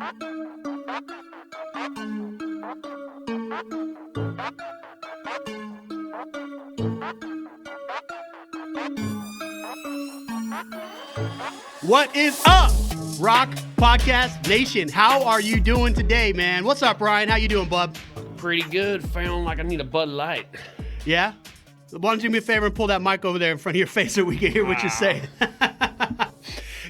What is up, Rock Podcast Nation? How are you doing today, man? What's up, Ryan? How you doing, bub? Pretty good. Feeling like I need a Bud Light. Yeah? Why don't you do me a favor and pull that mic over there in front of your face so we can hear what you're saying?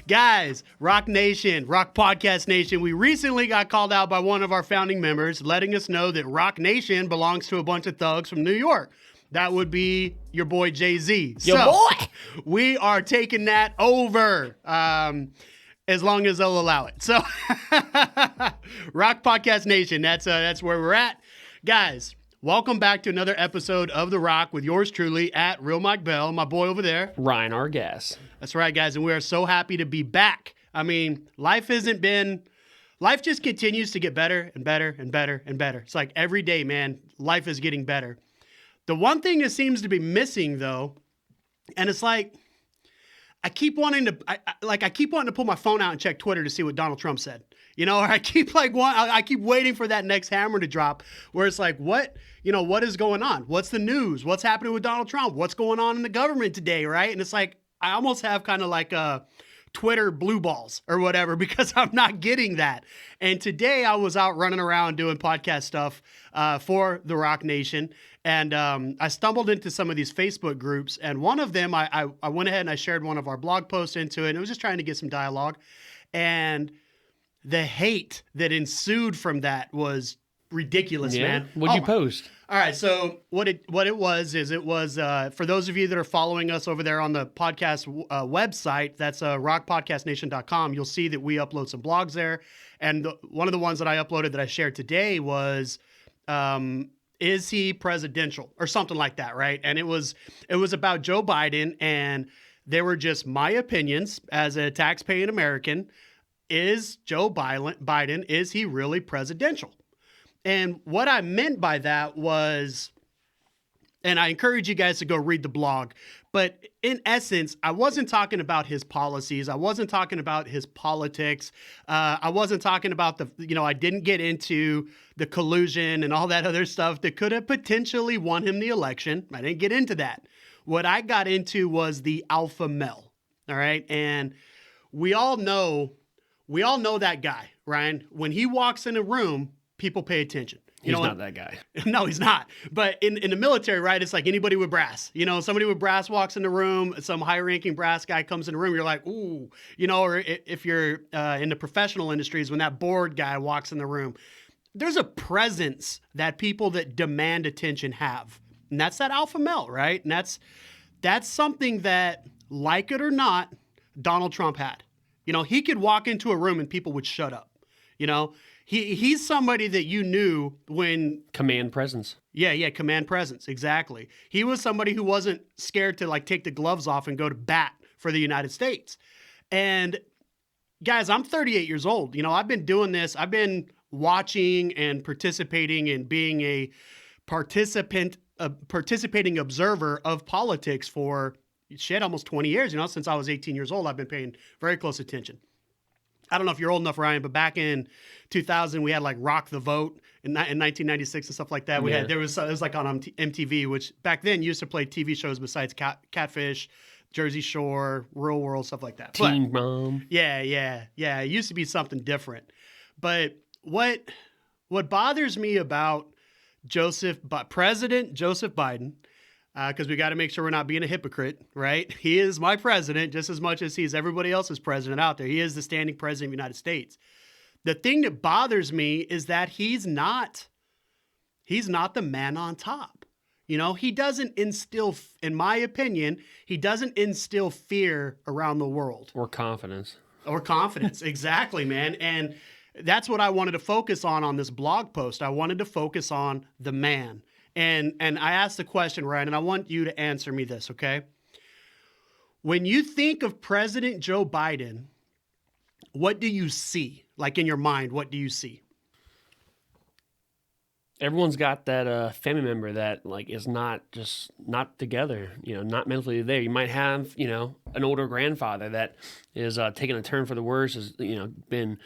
Guys, Rock Nation, Rock Podcast Nation, we recently got called out by one of our founding members, letting us know that Rock Nation belongs to a bunch of thugs from New York. That would be your boy Jay-Z. Your boy! We are taking that over as long as they'll allow it. So, Rock Podcast Nation, that's where we're at. Guys, welcome back to another episode of The Rock with yours truly at Real Mike Bell, my boy over there. Ryan Argas. That's right, guys, and we are so happy to be back. I mean, life just continues to get better and better and better and better. It's like every day, man, life is getting better. The one thing that seems to be missing, though, and it's like I keep wanting to pull my phone out and check Twitter to see what Donald Trump said. You know, or I keep waiting for that next hammer to drop where it's like, what is going on? What's the news? What's happening with Donald Trump? What's going on in the government today, right? And it's like I almost have kind of like a Twitter blue balls or whatever because I'm not getting that. And today I was out running around doing podcast stuff for the Rock Nation. And I stumbled into some of these Facebook groups, and one of them, I went ahead and I shared one of our blog posts into it, and I was just trying to get some dialogue. And the hate that ensued from that was ridiculous, man. What'd you post? All right, so what it was for those of you that are following us over there on the podcast website, that's rockpodcastnation.com, you'll see that we upload some blogs there. And one of the ones that I uploaded that I shared today was... is he presidential or something like that, right? And it was about Joe Biden, and they were just my opinions as a tax-paying American. Is Joe Biden, is he really presidential? And what I meant by that was, and I encourage you guys to go read the blog, but in essence, I wasn't talking about his policies. I wasn't talking about his politics. I wasn't talking about I didn't get into the collusion and all that other stuff that could have potentially won him the election. I didn't get into that. What I got into was the alpha male. All right. And we all know that guy, Ryan. When he walks in a room, people pay attention. He's not that guy. No, he's not. But in the military, right, it's like anybody with brass. Somebody with brass walks in the room, some high-ranking brass guy comes in the room, you're like, ooh. Or if you're in the professional industries, when that board guy walks in the room, there's a presence that people that demand attention have. And that's that alpha male, right? And that's something that, like it or not, Donald Trump had. He could walk into a room and people would shut up. He's somebody that you knew when... Command presence. Yeah, command presence, exactly. He was somebody who wasn't scared to take the gloves off and go to bat for the United States. And guys, I'm 38 years old. I've been doing this. I've been watching and participating and being a participating observer of politics for, almost 20 years. Since I was 18 years old, I've been paying very close attention. I don't know if you're old enough, Ryan, but back in 2000, we had Rock the Vote in 1996 and stuff like that. It was on MTV, which back then used to play TV shows besides Catfish, Jersey Shore, Real World, stuff like that. Teen Mom. Yeah. It used to be something different. But what bothers me about President Joseph Biden, because we got to make sure we're not being a hypocrite, right? He is my president just as much as he's everybody else's president out there. He is the standing president of the United States. The thing that bothers me is that he's not the man on top. He doesn't instill, in my opinion, he doesn't instill fear around the world. Or confidence. Exactly, man. And that's what I wanted to focus on this blog post. I wanted to focus on the man. And I asked the question, Ryan, and I want you to answer me this, okay? When you think of President Joe Biden, what do you see? In your mind, what do you see? everyone's got that family member that like is not together, not mentally there. You might have, an older grandfather that is taking a turn for the worse, has, been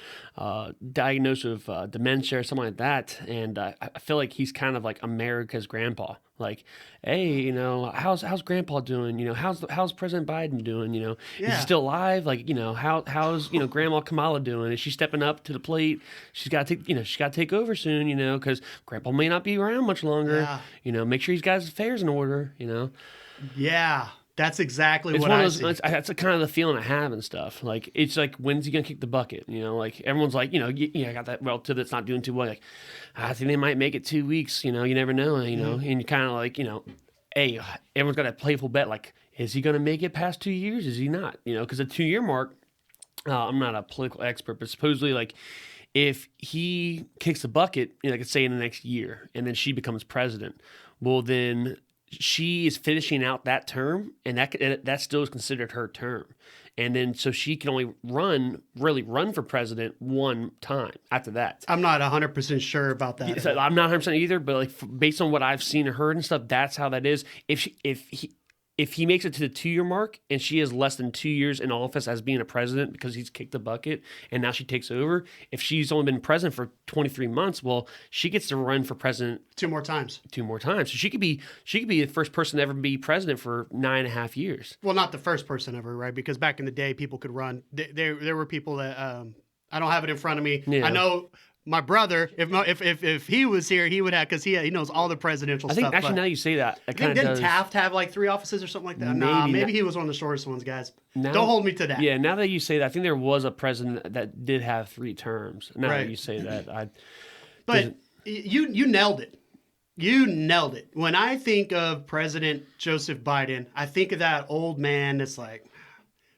diagnosed with dementia or something like that. And I feel like he's kind of like America's grandpa. Like, hey, how's grandpa doing? How's President Biden doing? Is he still alive? Like, how's Grandma Kamala doing? Is she stepping up to the plate? She's got to take over soon, because grandpa may not be around much longer. Make sure he's got his affairs in order, Yeah. That's exactly it's what one I of those, see. That's kind of the feeling I have and stuff. Like, it's like, when's he gonna kick the bucket? Like everyone's like, I got that relative that's not doing too well. Like, I think they might make it 2 weeks. You never know. And you kind of like, hey, everyone's got that playful bet. Like, is he gonna make it past 2 years? Is he not? Because the 2 year mark. I'm not a political expert, but supposedly, like, if he kicks the bucket, like, say in the next year, and then she becomes president, well, then she is finishing out that term, and that still is considered her term. And then so she can only really run for president one time after that. I'm not 100% sure about that. So I'm not 100% either, but like based on what I've seen and heard and stuff, that's how that is. If he makes it to the 2 year mark and she is less than 2 years in office as being a president because he's kicked the bucket and now she takes over, if she's only been president for 23 months, well, she gets to run for president 2 more times. 2 more times. So she could be the first person to ever be president for 9.5 years. Well, not the first person ever, right? Because back in the day, people could run. There were people that I don't have it in front of me. Yeah. I know. My brother, if he was here, he would have, because he knows all the presidential I think stuff. actually now you say that, it kind of didn't does. Taft have like 3 offices or something like that? Maybe he was one of the shortest ones, guys. Don't hold me to that. Yeah, now that you say that, I think there was a president that did have 3 terms. Now Right. that you say that, But you nailed it. You nailed it. When I think of President Joseph Biden, I think of that old man that's like,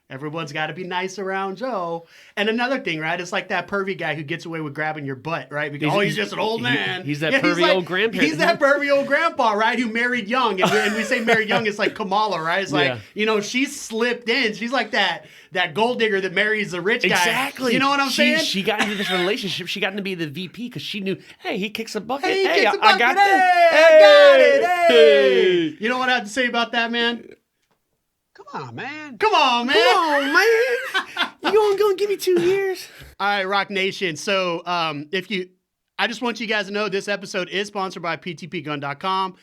everyone's got to be nice around Joe. And another thing, right? It's like that pervy guy who gets away with grabbing your butt, right? Because he's just an old man. He's that pervy old grandparent. He's that pervy old grandpa, right? Who married young. And we say married young, it's like Kamala, right? It's like, she slipped in. She's like that gold digger that marries the rich guy. Exactly. You know what I'm saying? She got into this relationship. She got to be the VP because she knew, hey, he kicks a bucket. Hey, Hey, kicks a I got bucket. this. I got it. Hey. You know what I have to say about that, man? Come on, man. Come on, man. Come on, man. You gonna give me 2 years? All right, Rock Nation. So I just want you guys to know this episode is sponsored by ptpgun.com.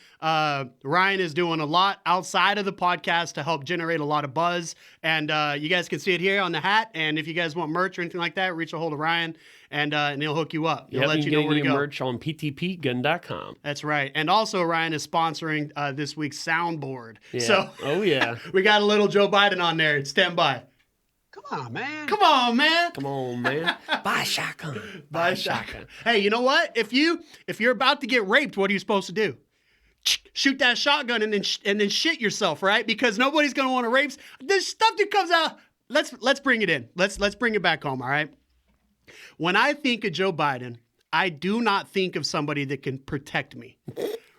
Ryan is doing a lot outside of the podcast to help generate a lot of buzz. And you guys can see it here on the hat. And if you guys want merch or anything like that, reach a hold of Ryan and he'll hook you up. He'll let you know where to go. Merch on ptpgun.com. That's right. And also Ryan is sponsoring this week's soundboard. Yeah. So oh, yeah. we got a little Joe Biden on there. Stand by. Come on, man. Come on, man. Come on, man. Buy a shotgun. Buy a shotgun. Hey, you know what? If you're about to get raped, what are you supposed to do? Shoot that shotgun and then shit yourself, right? Because nobody's gonna want to rape. This stuff that comes out. Let's bring it in. Let's bring it back home. All right. When I think of Joe Biden, I do not think of somebody that can protect me,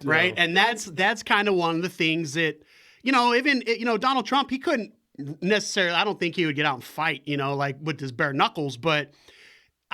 right? And that's kind of one of the things that, even Donald Trump, he couldn't necessarily. I don't think he would get out and fight, like with his bare knuckles, but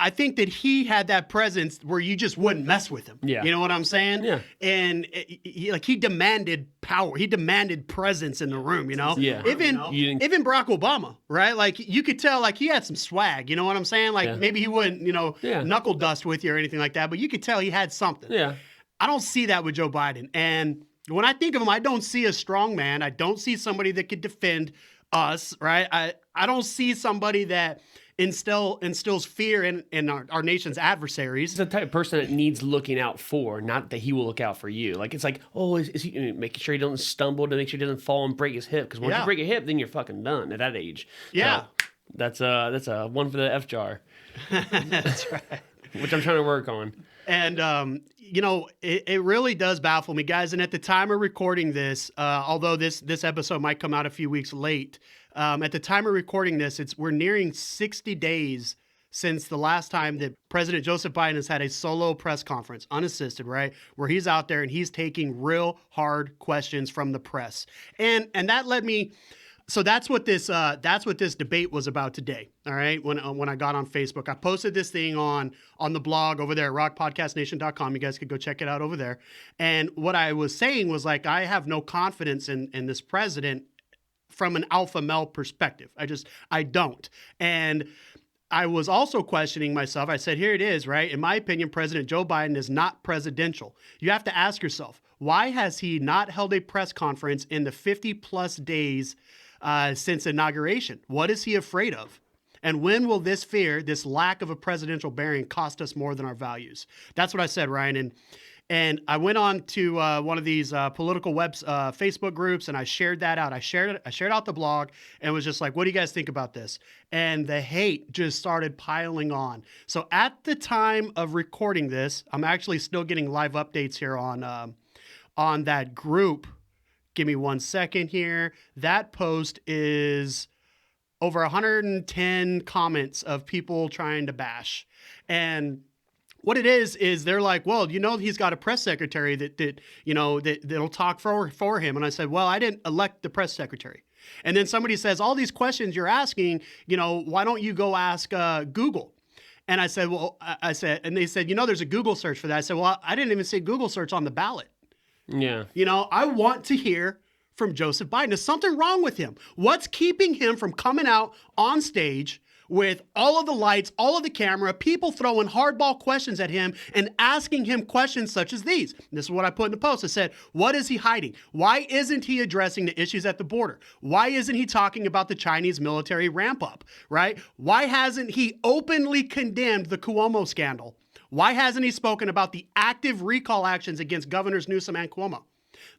I think that he had that presence where you just wouldn't mess with him. Yeah. You know what I'm saying? Yeah. And he demanded power. He demanded presence in the room, Yeah. Even Barack Obama, right? Like you could tell like he had some swag, you know what I'm saying? Like maybe he wouldn't, knuckle dust with you or anything like that, but you could tell he had something. Yeah. I don't see that with Joe Biden. And when I think of him, I don't see a strong man. I don't see somebody that could defend us, right? I don't see somebody that instills fear in our nation's adversaries. He's the type of person that needs looking out for, not that he will look out for you. Like, it's like, oh, is he making sure he doesn't stumble, to make sure he doesn't fall and break his hip? Because once you break your hip, then you're fucking done at that age. Yeah. So, that's a one for the F jar. That's right. Which I'm trying to work on. And, it really does baffle me, guys. And at the time of recording this, although this episode might come out a few weeks late, at the time of recording this, we're nearing 60 days since the last time that President Joseph Biden has had a solo press conference, unassisted, right? Where he's out there and he's taking real hard questions from the press. And that led me So that's what this debate was about today. All right. When I got on Facebook, I posted this thing on the blog over there at rocpodcastnation.com. You guys could go check it out over there. And what I was saying was like, I have no confidence in this president from an alpha male perspective. I don't. And I was also questioning myself. I said, here it is, right? In my opinion, President Joe Biden is not presidential. You have to ask yourself, why has he not held a press conference in the 50 plus days since inauguration? What is he afraid of? And when will this fear, this lack of a presidential bearing, cost us more than our values? That's what I said, Ryan. And I went on to one of these political Facebook groups, and I shared that out. I shared out the blog, and was just like, "What do you guys think about this?" And the hate just started piling on. So at the time of recording this, I'm actually still getting live updates here on that group. Give me 1 second here. That post is over 110 comments of people trying to bash. And what it is they're like, well, he's got a press secretary that'll talk for him. And I said, well, I didn't elect the press secretary. And then somebody says, all these questions you're asking, why don't you go ask Google? And I said, and they said, there's a Google search for that. I said, well, I didn't even see Google search on the ballot. Yeah. I want to hear from Joseph Biden. Is something wrong with him? What's keeping him from coming out on stage with all of the lights, all of the camera, people throwing hardball questions at him and asking him questions such as these? This is what I put in the post. I said, what is he hiding? Why isn't he addressing the issues at the border? Why isn't he talking about the Chinese military ramp up, right? Why hasn't he openly condemned the Cuomo scandal? Why hasn't he spoken about the active recall actions against Governors Newsom and Cuomo?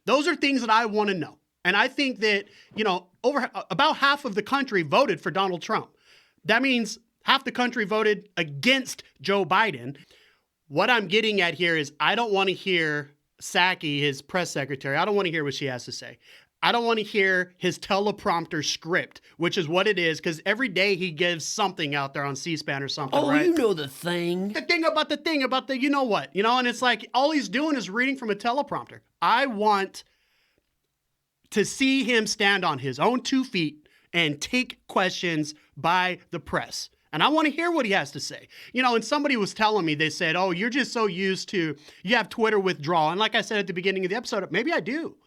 Those are things that I want to know. And I think that, about half of the country voted for Donald Trump. That means half the country voted against Joe Biden. What I'm getting at here is I don't want to hear Psaki, his press secretary. I don't want to hear what she has to say. I don't want to hear his teleprompter script, which is what it is, because every day he gives something out there on C-SPAN or something, right? The thing. The thing about the you know what, and it's like all he's doing is reading from a teleprompter. I want to see him stand on his own 2 feet and take questions by the press. And I want to hear what he has to say. And somebody was telling me, they said, oh, you're just so used to, you have Twitter withdrawal. And like I said at the beginning of the episode, maybe I do.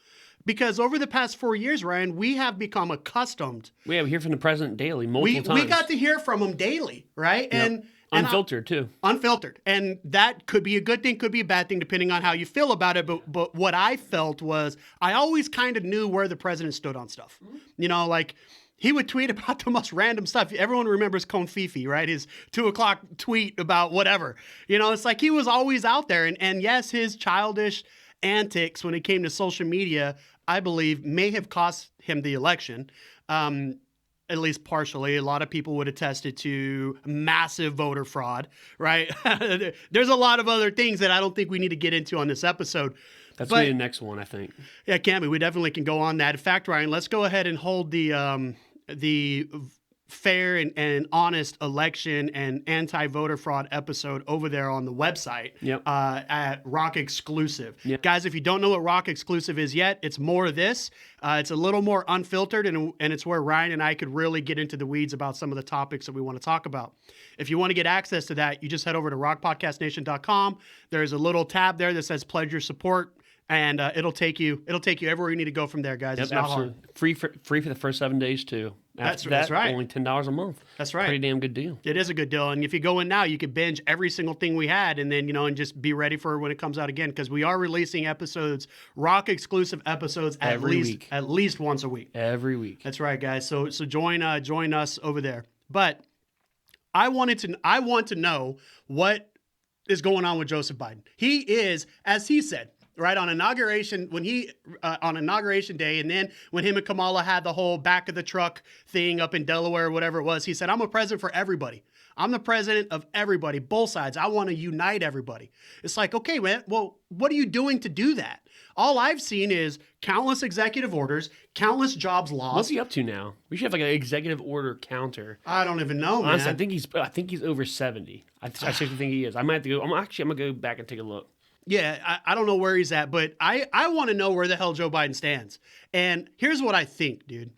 Because over the past 4 years, Ryan, we have become accustomed. We hear from the president daily, multiple times. We got to hear from him daily, right? Yep. And unfiltered, too. Unfiltered. And that could be a good thing, could be a bad thing, depending on how you feel about it. But what I felt was I always kind of knew where the president stood on stuff. Like he would tweet about the most random stuff. Everyone remembers Confifi, right? His 2:00 tweet about whatever. It's like he was always out there. And yes, his childish antics when it came to social media, I believe, may have cost him the election. At least partially. A lot of people would attest it to massive voter fraud, right? There's a lot of other things that I don't think we need to get into on this episode. That's the next one, I think. Yeah, can we? We definitely can go on that. In fact, Ryan, let's go ahead and hold the fair and honest election and anti-voter fraud episode over there on the website. Yep. At ROC Exclusive. Yep. Guys, if you don't know what ROC Exclusive is yet, it's more of this. It's a little more unfiltered, and it's where Ryan and I could really get into the weeds about some of the topics that we want to talk about. If you want to get access to that, you just head over to rocpodcastnation.com. There's a little tab there that says pledge your support. And it'll take you everywhere you need to go from there, guys. Yep, it's not absolutely. hard. Free for the first 7 days too. That's right. Only $10 a month. That's right. Pretty damn good deal. It is a good deal. And if you go in now, you can binge every single thing we had, and then and just be ready for when it comes out again, because we are releasing episodes, ROC exclusive episodes at least once a week. Every week. That's right, guys. So join us over there. But I want to know what is going on with Joseph Biden. He is, as he said, right, on inauguration, on inauguration day, and then when him and Kamala had the whole back of the truck thing up in Delaware or whatever it was, he said, I'm a president for everybody. I'm the president of everybody, both sides. I want to unite everybody. It's like, okay, man, well, what are you doing to do that? All I've seen is countless executive orders, countless jobs lost. What's he up to now? We should have like an executive order counter. I don't even know, honestly, man. I think he's over 70. I seriously think he is. I might have to go. I'm gonna go back and take a look. Yeah, I don't know where he's at, but I want to know where the hell Joe Biden stands. And here's what I think, dude.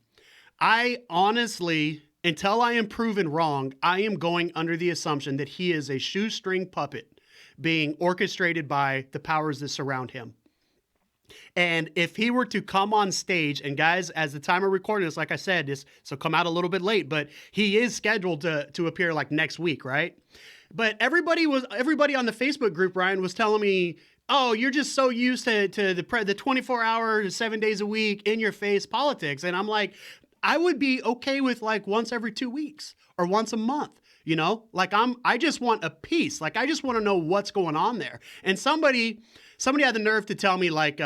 I honestly, until I am proven wrong, I am going under the assumption that he is a shoestring puppet being orchestrated by the powers that surround him. And if he were to come on stage, and guys, as the time of recording this, like I said, this so come out a little bit late, but he is scheduled to appear like next week, right? But everybody on the Facebook group, Ryan, was telling me, oh, you're just so used to the 24-hour, 7 days a week, in your face politics. And I'm like, I would be okay with like once every 2 weeks or once a month. You know, like I just want a piece. Like I just want to know what's going on there. And somebody had the nerve to tell me like,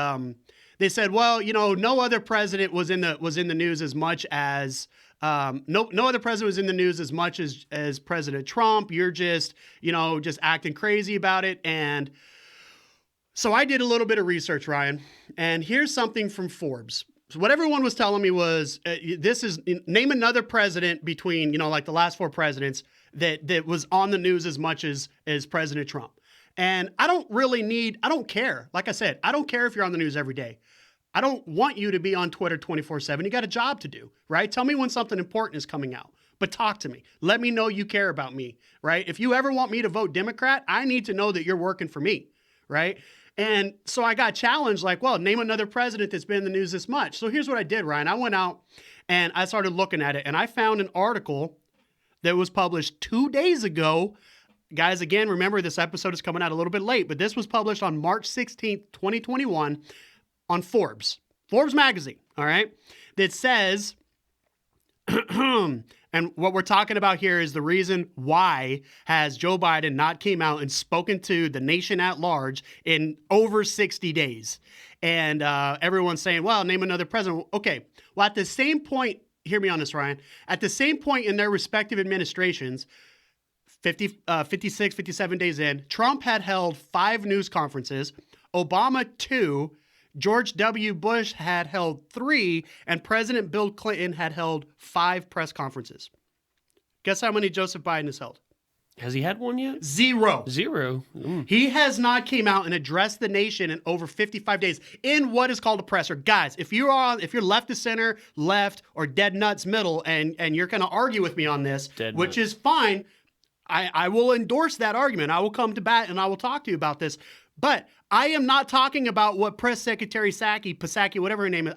they said, well, you know, no other president was in the news as much as no other president was in the news as much as President Trump. You're just, you know, just acting crazy about it. And so I did a little bit of research, Ryan, and here's something from Forbes. So what everyone was telling me was, name another president between, you know, like the last 4 presidents that was on the news as much as President Trump. And I don't care. Like I said, I don't care if you're on the news every day. I don't want you to be on Twitter 24/7. You got a job to do, right? Tell me when something important is coming out, but talk to me. Let me know you care about me, right? If you ever want me to vote Democrat, I need to know that you're working for me, right? And so I got challenged like, well, name another president that's been in the news this much. So here's what I did, Ryan. I went out and I started looking at it, and I found an article that was published 2 days ago. Guys, again, remember this episode is coming out a little bit late, but this was published on March 16th, 2021 on Forbes magazine, all right, that says, and what we're talking about here is the reason why has Joe Biden not came out and spoken to the nation at large in over 60 days. And everyone's saying, well, name another president. Okay, well, at the same point, hear me on this, Ryan, at the same point in their respective administrations, 56, 57 days in, Trump had held 5 news conferences, Obama 2, George W. Bush had held 3, and President Bill Clinton had held 5 press conferences. Guess how many Joseph Biden has held? Has he had one yet? 0. 0. Mm. He has not came out and addressed the nation in over 55 days in what is called a presser. Guys, if you're left to center, left, or dead nuts middle, and you're going to argue with me on this, which is fine, I will endorse that argument. I will come to bat and I will talk to you about this. But I am not talking about what Press Secretary Psaki, whatever her name is.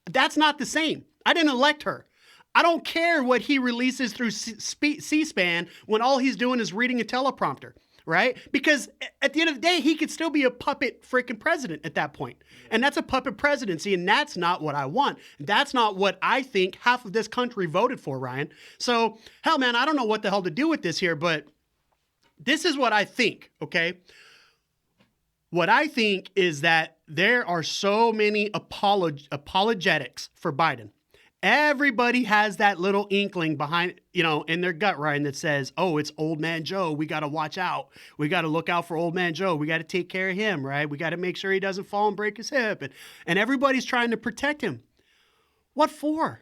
That's not the same. I didn't elect her. I don't care what he releases through C-SPAN when all he's doing is reading a teleprompter, right? Because at the end of the day, he could still be a puppet freaking president at that point. And that's a puppet presidency, and that's not what I want. That's not what I think half of this country voted for, Ryan. So, hell, man, I don't know what the hell to do with this here, but this is what I think, okay? What I think is that there are so many apologetics for Biden. Everybody has that little inkling behind, in their gut, Ryan, that says, oh, it's old man Joe. We got to watch out. We got to look out for old man Joe. We got to take care of him, right? We got to make sure he doesn't fall and break his hip. And everybody's trying to protect him. What for?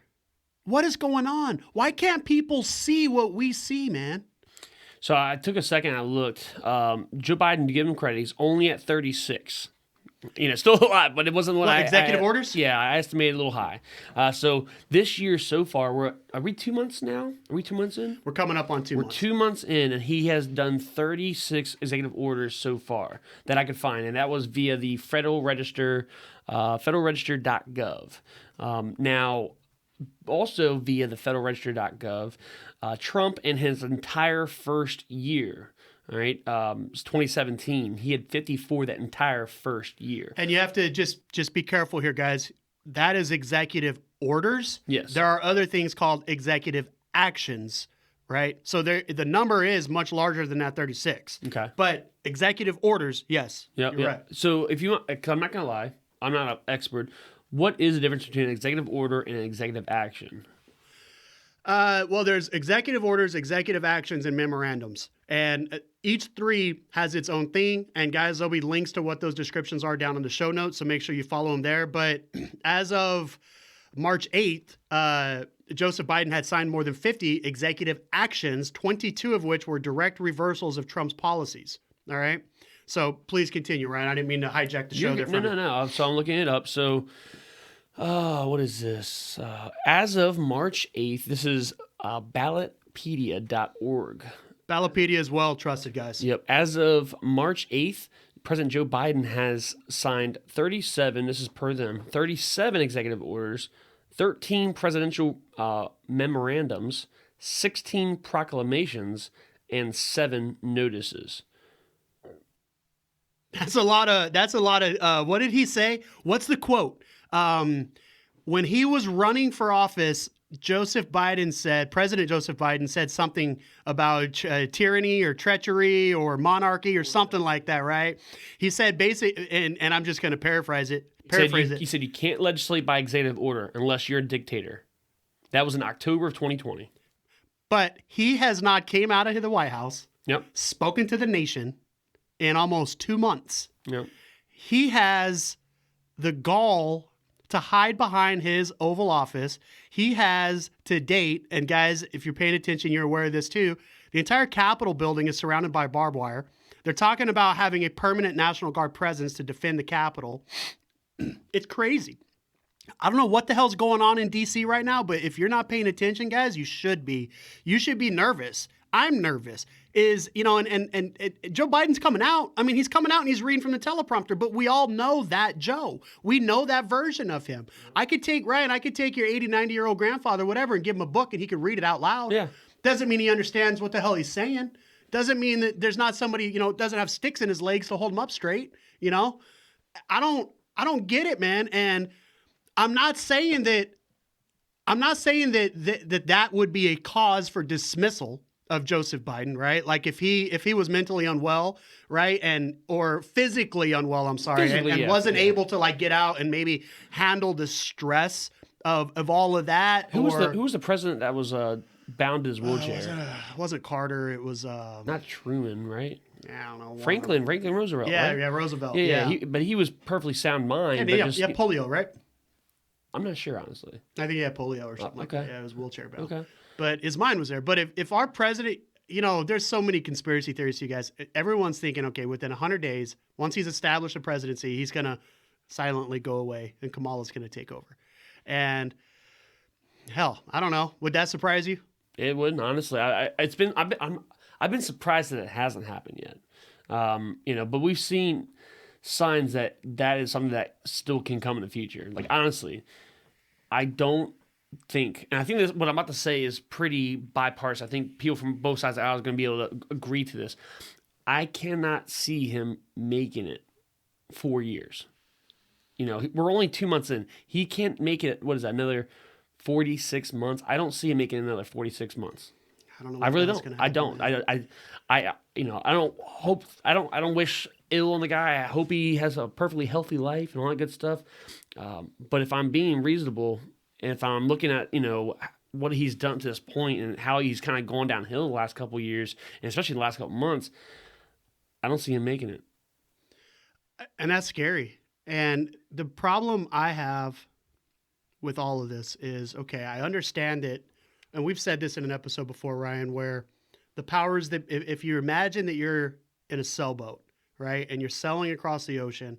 What is going on? Why can't people see what we see, man? So I took a second and I looked. Joe Biden, to give him credit, he's only at 36. Still a lot, but it wasn't what executive orders? Yeah, I estimated a little high. So this year so far, are we 2 months now? Are we 2 months in? We're coming up on 2 months. We're 2 months in, and he has done 36 executive orders so far that I could find, and that was via the Federal Register, federalregister.gov. Now, also via the federalregister.gov, Trump in his entire first year, all right, it's 2017. He had 54 that entire first year. And you have to just be careful here, guys. That is executive orders. Yes. There are other things called executive actions, right? So the number is much larger than that 36. Okay. But executive orders, yes. Yep. Right. So if you want, 'cause I'm not going to lie, I'm not an expert. What is the difference between an executive order and an executive action? Well, there's executive orders, executive actions, and memorandums. And each 3 has its own thing. And guys, there'll be links to what those descriptions are down in the show notes, so make sure you follow them there. But as of March 8th, Joseph Biden had signed more than 50 executive actions, 22 of which were direct reversals of Trump's policies. All right? So please continue, Ryan. I didn't mean to hijack the show there. No. So I'm looking it up. So What is this? As of March 8th, this is ballotpedia.org. Ballotpedia is well trusted, guys. Yep. As of March 8th, President Joe Biden has signed 37, this is per them, 37 executive orders, 13 presidential memorandums, 16 proclamations, and 7 notices. That's a lot of, what did he say? What's the quote? When he was running for office, President Joseph Biden said something about tyranny or treachery or monarchy or something like that, right? He said basically, and I'm just going to paraphrase it. He said you can't legislate by executive order unless you're a dictator. That was in October of 2020. But he has not came out of the White House, Yep. spoken to the nation in almost 2 months. Yep. He has the gall to hide behind his Oval Office. He has to date, and guys, if you're paying attention, you're aware of this too, the entire Capitol building is surrounded by barbed wire. They're talking about having a permanent National Guard presence to defend the Capitol. It's crazy. I don't know what the hell's going on in D.C. right now, but if you're not paying attention, guys, you should be. You should be nervous. I'm nervous. And Joe Biden's coming out. I mean, he's coming out and he's reading from the teleprompter, but we all know that Joe. We know that version of him. I could take your 80, 90-year-old grandfather, whatever, and give him a book and he could read it out loud. Yeah. Doesn't mean he understands what the hell he's saying. Doesn't mean that there's not somebody, doesn't have sticks in his legs to hold him up straight. I don't get it, man. And I'm not saying that that would be a cause for dismissal of Joseph Biden, right? Like if he was mentally unwell, right, or physically unwell, I'm sorry, and wasn't able to like get out and maybe handle the stress of all of that. Who was the president that was bound to his wheelchair? It wasn't Carter. It was not Truman, right? I don't know. Franklin Roosevelt. Yeah, right? yeah, Roosevelt. Yeah. But he was perfectly sound mind. Yeah, polio, right? I'm not sure, honestly. I think he had polio or something like okay. that. Yeah, it was wheelchair bound. Okay. But his mind was there. But if our president, there's so many conspiracy theories to you guys. Everyone's thinking, okay, within 100 days, once he's established a presidency, he's going to silently go away and Kamala's going to take over. And hell, I don't know. Would that surprise you? It wouldn't, honestly. I've been surprised that it hasn't happened yet. But we've seen signs that is something that still can come in the future. Like, honestly, I don't think, and I think this, what I'm about to say is pretty bipartisan. I think people from both sides of the aisle are going to be able to agree to this. I cannot see him making it 4 years. We're only 2 months in. He can't make it, another 46 months? I don't see him making another 46 months. I don't know. I really don't. I don't. I don't wish ill on the guy. I hope he has a perfectly healthy life and all that good stuff. But if I'm being reasonable, and if I'm looking at, what he's done to this point and how he's kind of gone downhill the last couple of years, and especially the last couple of months, I don't see him making it. And that's scary. And the problem I have with all of this is, okay, I understand it. And we've said this in an episode before, Ryan, where the powers that, if you imagine that you're in a sailboat, right, and you're sailing across the ocean,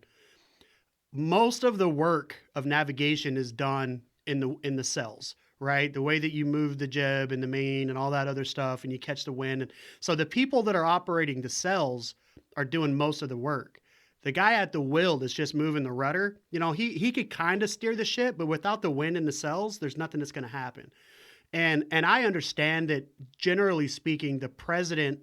most of the work of navigation is done in the sails, right? The way that you move the jib and the main and all that other stuff, and you catch the wind. And so the people that are operating the sails are doing most of the work. The guy at the wheel that's just moving the rudder, he could kind of steer the ship, but without the wind in the sails, there's nothing that's going to happen. And I understand that, generally speaking, the president,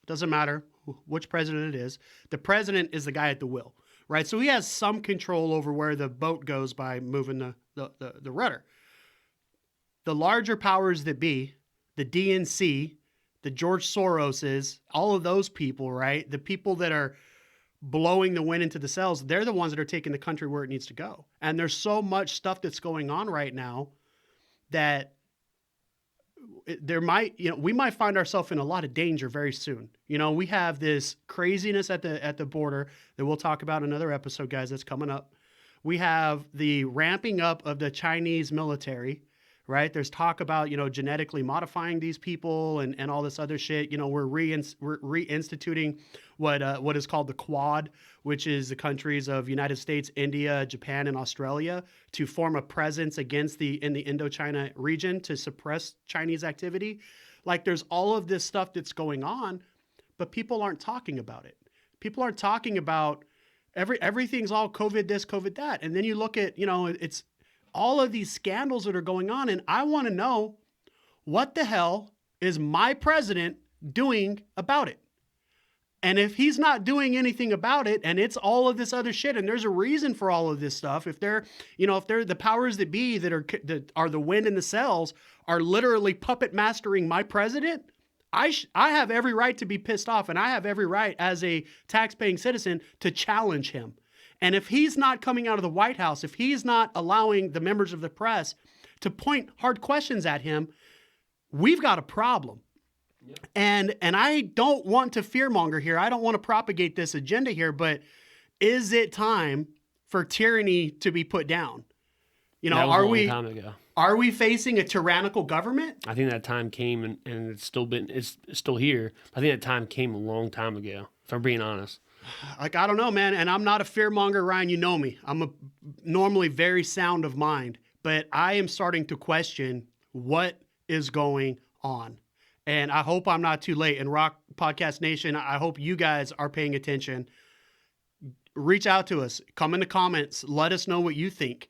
doesn't matter which president it is, the president is the guy at the wheel, right? So he has some control over where the boat goes by moving the rudder. The larger powers that be, the DNC, the George Soroses, all of those people, right? The people that are blowing the wind into the sails, they're the ones that are taking the country where it needs to go. And there's so much stuff that's going on right now that we might find ourselves in a lot of danger very soon. We have this craziness at the border that we'll talk about in another episode, guys, that's coming up. We have the ramping up of the Chinese military, right? There's talk about, genetically modifying these people and all this other shit. We're reinstituting what is called the Quad, which is the countries of United States, India, Japan, and Australia, to form a presence in the Indochina region to suppress Chinese activity. Like, there's all of this stuff that's going on, but people aren't talking about it. People aren't talking about everything's all COVID this, COVID that. And then you look at, it's all of these scandals that are going on. And I want to know, what the hell is my president doing about it? And if he's not doing anything about it, and it's all of this other shit, and there's a reason for all of this stuff, if they're the powers that be that are the wind in the sails are literally puppet mastering my president, I have every right to be pissed off, and I have every right as a tax-paying citizen to challenge him. And if he's not coming out of the White House, if he's not allowing the members of the press to point hard questions at him, we've got a problem. Yep. And I don't want to fearmonger here. I don't want to propagate this agenda here, but is it time for tyranny to be put down? Are we facing a tyrannical government? I think that time came, and it's still here. I think that time came a long time ago, if I'm being honest. Like, I don't know, man. And I'm not a fearmonger, Ryan. You know me. I'm normally very sound of mind, but I am starting to question what is going on. And I hope I'm not too late. And ROC Podcast Nation, I hope you guys are paying attention. Reach out to us. Come in the comments. Let us know what you think.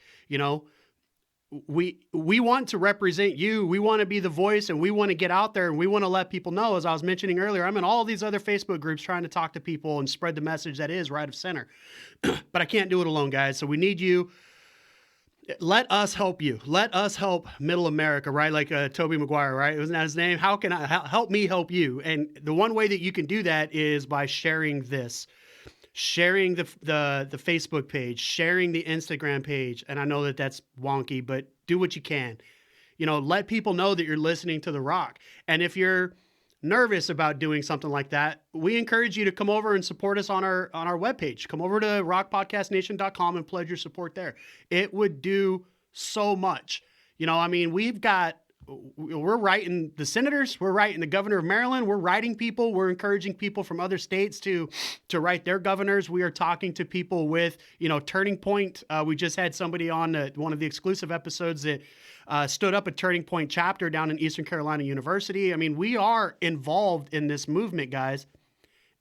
We want to represent you. We want to be the voice, and we want to get out there, and we want to let people know. As I was mentioning earlier, I'm in all these other Facebook groups trying to talk to people and spread the message that is right of center. But I can't do it alone, guys. So we need you. Let us help you. Let us help Middle America, right? Like Toby Maguire, right? Wasn't that his name? How can I help me help you? And the one way that you can do that is by sharing this. Sharing the Facebook page, sharing the Instagram page. And I know that that's wonky, but do what you can. Let people know that you're listening to The ROC. And if you're nervous about doing something like that, we encourage you to come over and support us on our webpage. Come over to rocpodcastnation.com and pledge your support there. It would do so much. We're writing the senators, we're writing the governor of Maryland, we're writing people, we're encouraging people from other states to write their governors. We are talking to people with, Turning Point. We just had somebody on one of the exclusive episodes that stood up a Turning Point chapter down in Eastern Carolina University. I mean, we are involved in this movement, guys.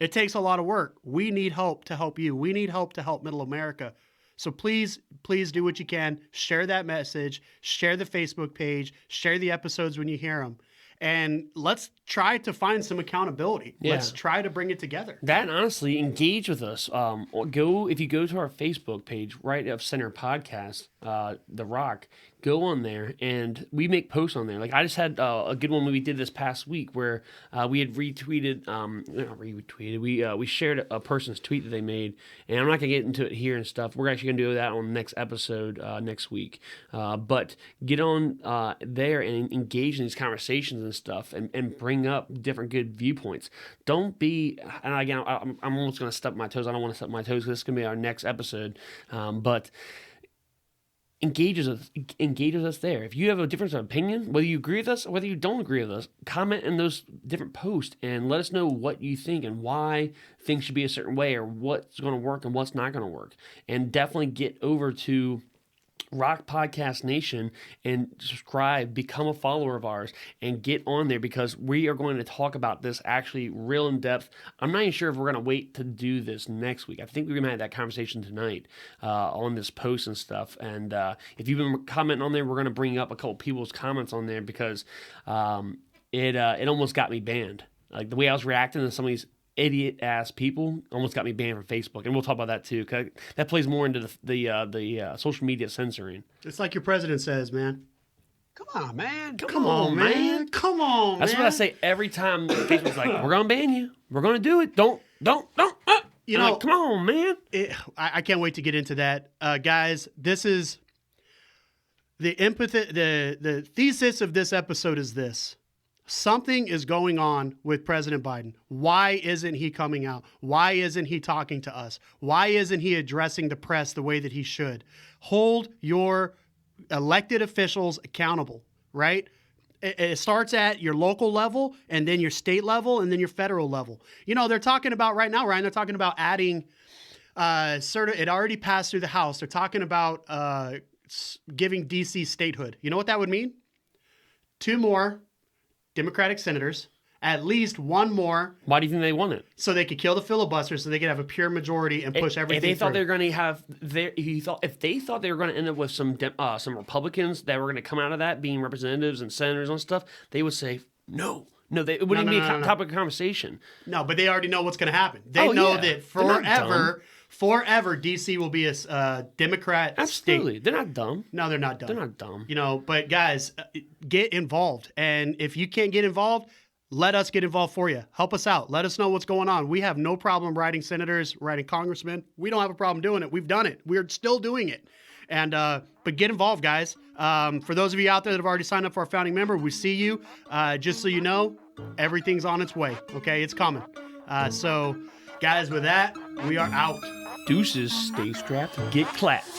It takes a lot of work. We need help to help you. We need help to help Middle America. So please do what you can. Share that message. Share the Facebook page. Share the episodes when you hear them. And let's try to find some accountability. Yeah. Let's try to bring it together. That, and honestly, engage with us. If you go to our Facebook page, right of Center Podcast, The ROC, go on there, and we make posts on there. Like, I just had a good one we did this past week where we had retweeted, we shared a person's tweet that they made, and I'm not going to get into it here and stuff. We're actually going to do that on the next episode next week. But get on there and engage in these conversations and stuff, and bring up different good viewpoints. Don't be, and again, I'm almost going to step my toes. I don't want to step my toes because this is going to be our next episode. But engage with us there. If you have a difference of opinion, whether you agree with us or whether you don't agree with us, comment in those different posts and let us know what you think and why things should be a certain way, or what's going to work and what's not going to work. And definitely get over to ROC Podcast Nation and subscribe, become a follower of ours, and get on there, because we are going to talk about this actually real in depth. I'm not even sure if we're going to wait to do this next week. I think we're going to have that conversation tonight on this post and stuff. And if you've been commenting on there, we're going to bring up a couple people's comments on there, because it almost got me banned. Like, the way I was reacting to some of these idiot-ass people almost got me banned from Facebook, and we'll talk about that too, because that plays more into the social media censoring. It's like your president says, man. Come on, man. Come on, man. Come on, That's what I say every time Facebook's like, we're going to ban you. We're going to do it. Don't. Like, come on, man. I can't wait to get into that. Guys, this is the empathy. The thesis of this episode is this. Something is going on with President Biden. Why isn't he coming out? Why isn't he talking to us? Why isn't he addressing the press the way that he should? Hold your elected officials accountable, right? It starts at your local level, and then your state level, and then your federal level. You know, they're talking about right now, Ryan, they're talking about adding, it already passed through the House. They're talking about giving D.C. statehood. You know what that would mean? 2 more Democratic senators, at least 1 more. Why do you think they want it? So they could kill the filibuster, so they could have a pure majority and push everything. If they thought through. they were going to have, if they thought they were going to end up with some Republicans that were going to come out of that being representatives and senators and stuff, they would say no. No, it wouldn't be a topic of conversation. No, but they already know what's going to happen. They know that forever, D.C. will be a Democrat Absolutely. state. They're not dumb. No, they're not dumb. They're not dumb. You know, but guys, get involved. And if you can't get involved, let us get involved for you. Help us out. Let us know what's going on. We have no problem writing senators, writing congressmen. We don't have a problem doing it. We've done it. We're still doing it. And but get involved, guys. For those of you out there that have already signed up for our founding member, we see you. Just so you know, everything's on its way. Okay, it's coming. So, guys, with that, we are out. Deuces, stay strapped, get clapped.